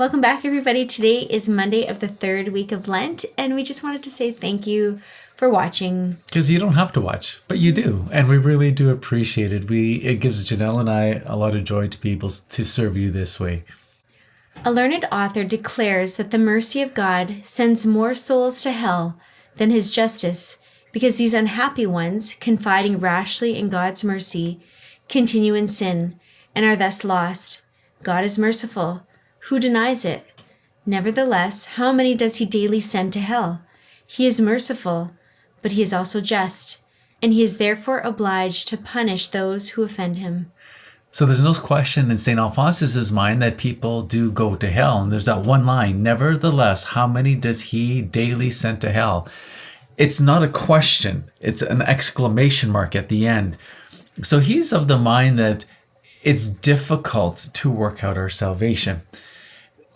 Welcome back, everybody. Today is Monday of the third week of Lent, and we just wanted to say thank you for watching. Because you don't have to watch, but you do, and we really do appreciate it. It gives Janelle and I a lot of joy to be able to serve you this way. A learned author declares that the mercy of God sends more souls to hell than his justice, because these unhappy ones, confiding rashly in God's mercy, continue in sin and are thus lost. God is merciful. Who denies it? Nevertheless, how many does he daily send to hell? He is merciful, but he is also just, and he is therefore obliged to punish those who offend him. So there's no question in St Alphonsus' mind that people do go to hell. And there's that one line, nevertheless, how many does he daily send to hell? It's not a question. It's an exclamation mark at the end. So he's of the mind that it's difficult to work out our salvation.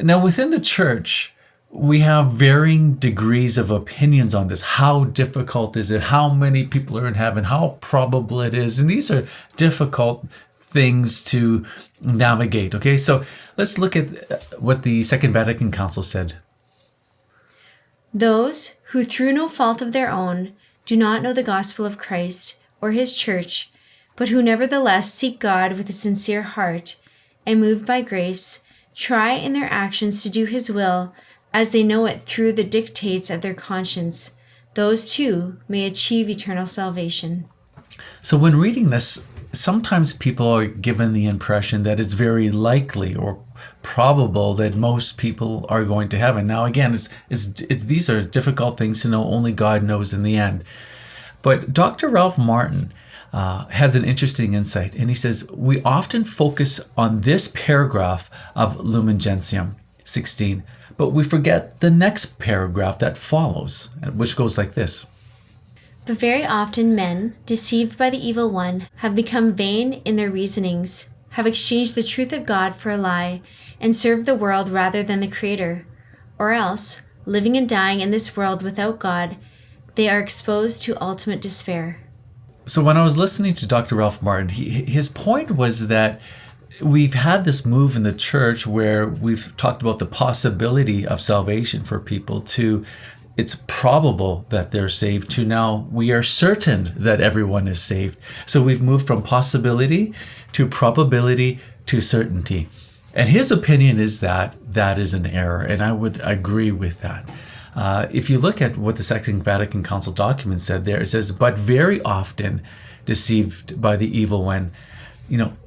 Now, within the church, we have varying degrees of opinions on this. How difficult is it? How many people are in heaven? How probable it is? And these are difficult things to navigate. Okay, so let's look at what the Second Vatican Council said. Those who through no fault of their own do not know the gospel of Christ or his church, but who nevertheless seek God with a sincere heart and moved by grace, try in their actions to do his will as they know it through the dictates of their conscience, those too may achieve eternal salvation. So when reading this, sometimes people are given the impression that it's very likely or probable that most people are going to heaven. Now, again, these are difficult things to know. Only God knows in the end. But Dr. Ralph Martin has an interesting insight, and he says, we often focus on this paragraph of Lumen Gentium 16, but we forget the next paragraph that follows, which goes like this. But very often men, deceived by the evil one, have become vain in their reasonings, have exchanged the truth of God for a lie, and serve the world rather than the Creator. Or else, living and dying in this world without God, they are exposed to ultimate despair. So when I was listening to Dr. Ralph Martin, his point was that we've had this move in the church where we've talked about the possibility of salvation for people to it's probable that they're saved to now we are certain that everyone is saved. So we've moved from possibility to probability to certainty. And his opinion is that that is an error, and I would agree with that. If you look at what the Second Vatican Council document said there, it says, but very often deceived by the evil one.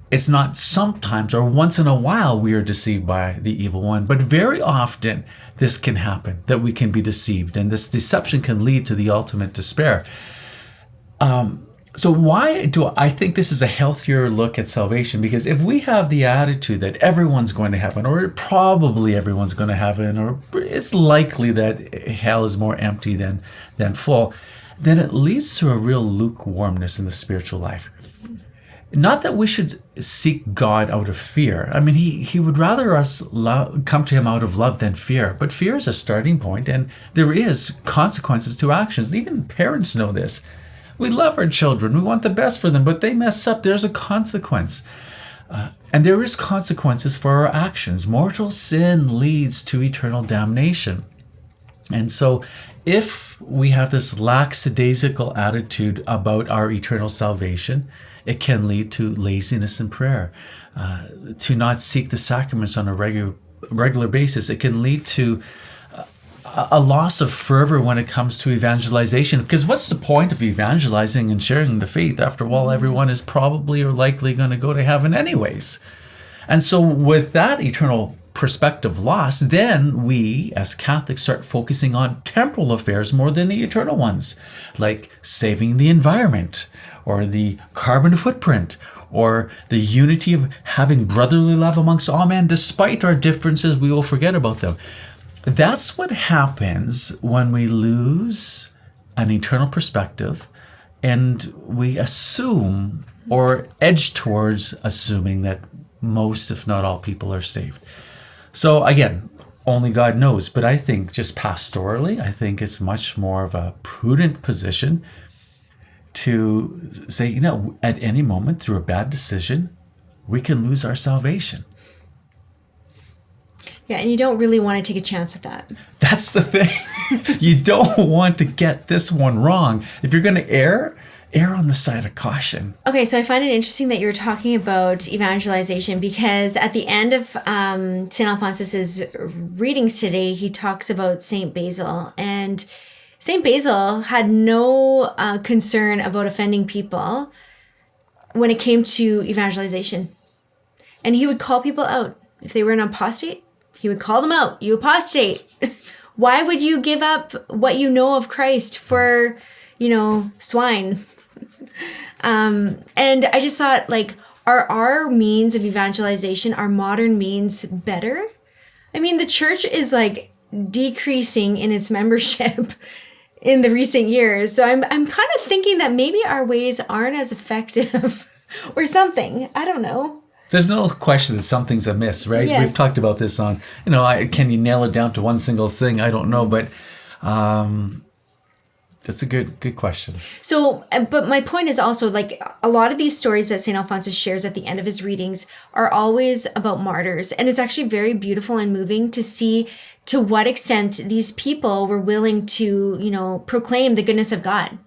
It's not sometimes or once in a while we are deceived by the evil one, but very often this can happen, that we can be deceived, and this deception can lead to the ultimate despair. So why do I think this is a healthier look at salvation? Because if we have the attitude that everyone's going to heaven, or probably everyone's going to heaven, or it's likely that hell is more empty than full, then it leads to a real lukewarmness in the spiritual life. Not that we should seek God out of fear. I mean, he would rather us come to him out of love than fear. But fear is a starting point, and there is consequences to actions. Even parents know this. We love our children. We want the best for them, but they mess up. There's a consequence. And there is consequences for our actions. Mortal sin leads to eternal damnation. And so if we have this lackadaisical attitude about our eternal salvation, it can lead to laziness in prayer, to not seek the sacraments on a regular basis. It can lead to a loss of fervor when it comes to evangelization. Because what's the point of evangelizing and sharing the faith? After all, everyone is probably or likely going to go to heaven anyways. And so with that eternal perspective lost, then we as Catholics start focusing on temporal affairs more than the eternal ones, like saving the environment, or the carbon footprint, or the unity of having brotherly love amongst all men. Despite our differences, we will forget about them. That's what happens when we lose an eternal perspective and we assume or edge towards assuming that most, if not all, people are saved. So again, only God knows, but I think just pastorally, I think it's much more of a prudent position to say, at any moment through a bad decision, we can lose our salvation. Yeah, and you don't really want to take a chance with that. That's the thing. You don't want to get this one wrong. If you're going to err on the side of caution. Okay, so I find it interesting that you're talking about evangelization, because at the end of St. Alphonsus's readings today, he talks about St. Basil. And St. Basil had no concern about offending people when it came to evangelization. And he would call people out. If they were an apostate, he would call them out. You apostate. Why would you give up what you know of Christ for, swine? And I just thought, like, are our means of evangelization, our modern means, better? I mean, the church is like decreasing in its membership in the recent years. So I'm kind of thinking that maybe our ways aren't as effective or something. I don't know. There's no question that something's amiss, right? Yes. We've talked about this on, can you nail it down to one single thing? I don't know, but that's a good question. So, but my point is also, like, a lot of these stories that St. Alphonsus shares at the end of his readings are always about martyrs. And it's actually very beautiful and moving to see to what extent these people were willing to, proclaim the goodness of God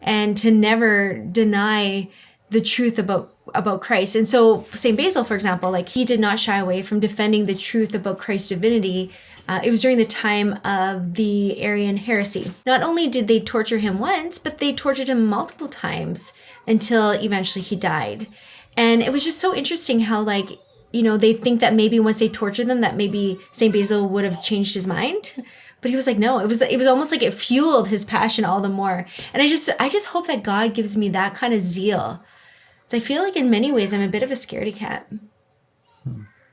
and to never deny the truth about Christ. And so St. Basil, for example, like, he did not shy away from defending the truth about Christ's divinity. It was during the time of the Arian heresy. Not only did they torture him once, but they tortured him multiple times until eventually he died. And it was just so interesting how, like, they think that maybe once they tortured them, that maybe St. Basil would have changed his mind. But he was like, no, it was almost like it fueled his passion all the more. And I just hope that God gives me that kind of zeal. So I feel like in many ways I'm a bit of a scaredy cat.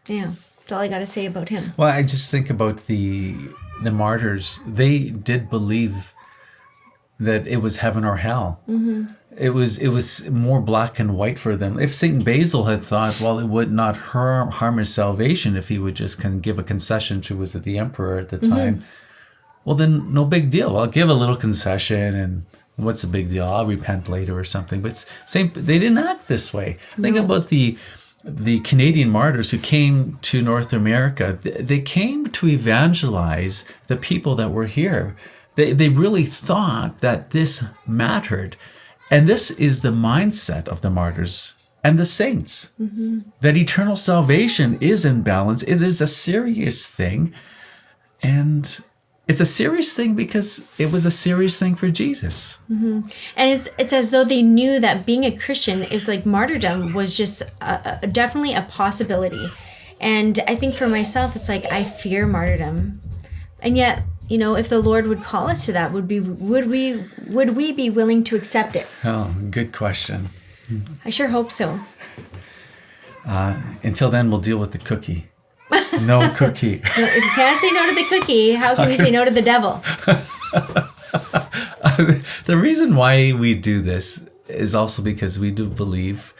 Yeah, that's all I got to say about him. Well, I just think about the martyrs. They did believe that it was heaven or hell. Mm-hmm. It was more black and white for them. If St. Basil had thought, well, it would not harm his salvation if he would just give a concession to, was it the emperor at the time? Well, then no big deal. I'll give a little concession, and what's the big deal? I'll repent later or something. But they didn't act this way. No. Think about the Canadian martyrs who came to North America. They came to evangelize the people that were here. They really thought that this mattered. And this is the mindset of the martyrs and the saints, that eternal salvation is in balance. It is a serious thing. And it's a serious thing because it was a serious thing for Jesus. Mm-hmm. And it's as though they knew that being a Christian is like martyrdom was just definitely a possibility. And I think for myself, it's like, I fear martyrdom. And yet, if the Lord would call us to that, would we be willing to accept it? Oh, good question. I sure hope so. Until then, we'll deal with the cookie. No cookie. If you can't say no to the cookie, how can you say no to the devil? The reason why we do this is also because we do believe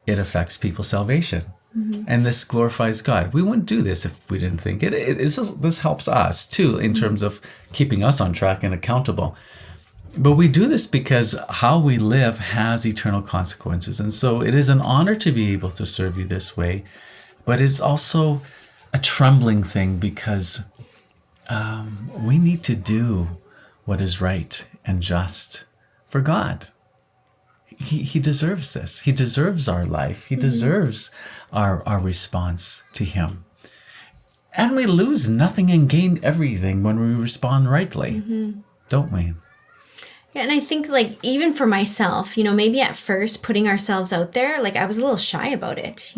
it affects people's salvation. Mm-hmm. And this glorifies God. We wouldn't do this if we didn't think it. This helps us too in terms of keeping us on track and accountable. But we do this because how we live has eternal consequences. And so it is an honor to be able to serve you this way. But it's also a trembling thing because we need to do what is right and just for God. He deserves this. He deserves our life. He deserves our response to him. And we lose nothing and gain everything when we respond rightly, don't we? Yeah, and I think, like, even for myself, maybe at first putting ourselves out there, like, I was a little shy about it,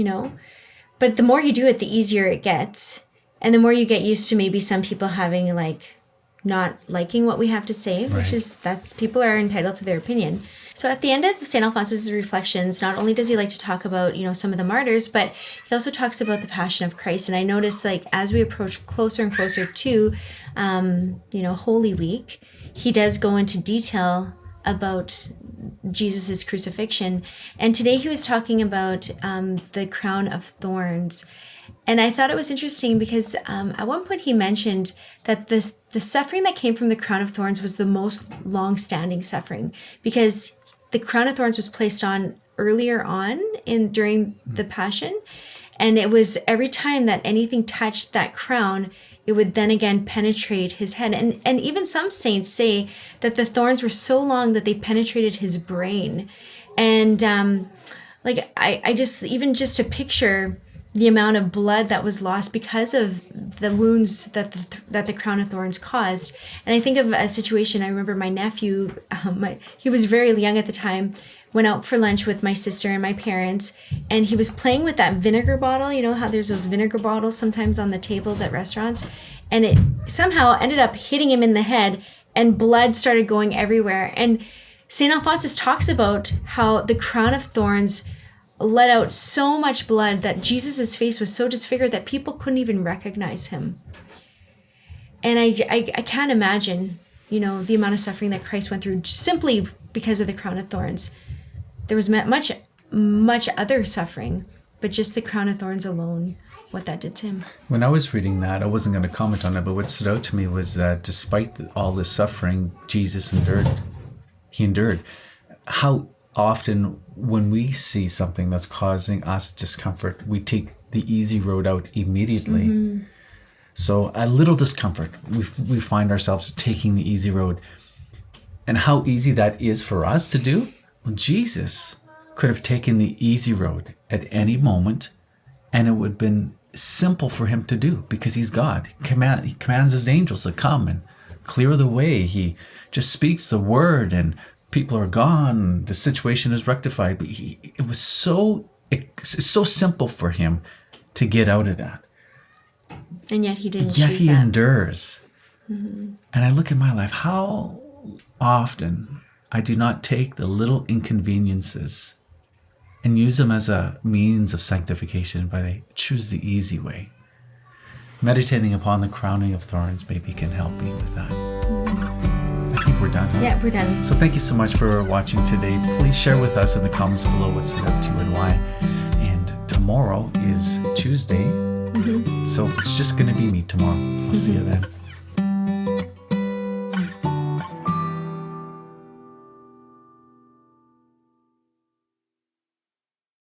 But the more you do it, the easier it gets. And the more you get used to maybe some people having, like, not liking what we have to say, right. Which is, people are entitled to their opinion. So at the end of St. Alphonsus' reflections, not only does he like to talk about, some of the martyrs, but he also talks about the Passion of Christ. And I noticed, like, as we approach closer and closer to, Holy Week, he does go into detail about Jesus's crucifixion. And today he was talking about the crown of thorns. And I thought it was interesting because at one point he mentioned that the suffering that came from the crown of thorns was the most long-standing suffering, because the crown of thorns was placed on earlier on during the Passion. And it was every time that anything touched that crown, it would then again penetrate his head. And even some saints say that the thorns were so long that they penetrated his brain. And I just, even just to picture the amount of blood that was lost because of the wounds that the crown of thorns caused. And I think of a situation, I remember my nephew, he was very young at the time, went out for lunch with my sister and my parents, and he was playing with that vinegar bottle. You know how there's those vinegar bottles sometimes on the tables at restaurants? And it somehow ended up hitting him in the head, and blood started going everywhere. And St. Alphonsus talks about how the crown of thorns let out so much blood that Jesus' face was so disfigured that people couldn't even recognize him. And I can't imagine, the amount of suffering that Christ went through simply because of the crown of thorns. There was much other suffering, but just the crown of thorns alone, what that did to him. When I was reading that, I wasn't going to comment on it, but what stood out to me was that despite all this suffering, Jesus endured. He endured. How often when we see something that's causing us discomfort, we take the easy road out immediately. Mm-hmm. So a little discomfort, we find ourselves taking the easy road. And how easy that is for us to do? Well, Jesus could have taken the easy road at any moment, and it would have been simple for him to do because he's God. He commands his angels to come and clear the way. He just speaks the word and people are gone. The situation is rectified. But it was so simple for him to get out of that. And yet he didn't. Yet he endures. Mm-hmm. And I look at my life, how often I do not take the little inconveniences and use them as a means of sanctification, but I choose the easy way. Meditating upon the crowning of thorns maybe can help me with that. I think we're done. Huh? Yeah, we're done. So thank you so much for watching today. Please share with us in the comments below what stood out to you and why. And tomorrow is Tuesday. Mm-hmm. So it's just going to be me tomorrow. I'll see you then.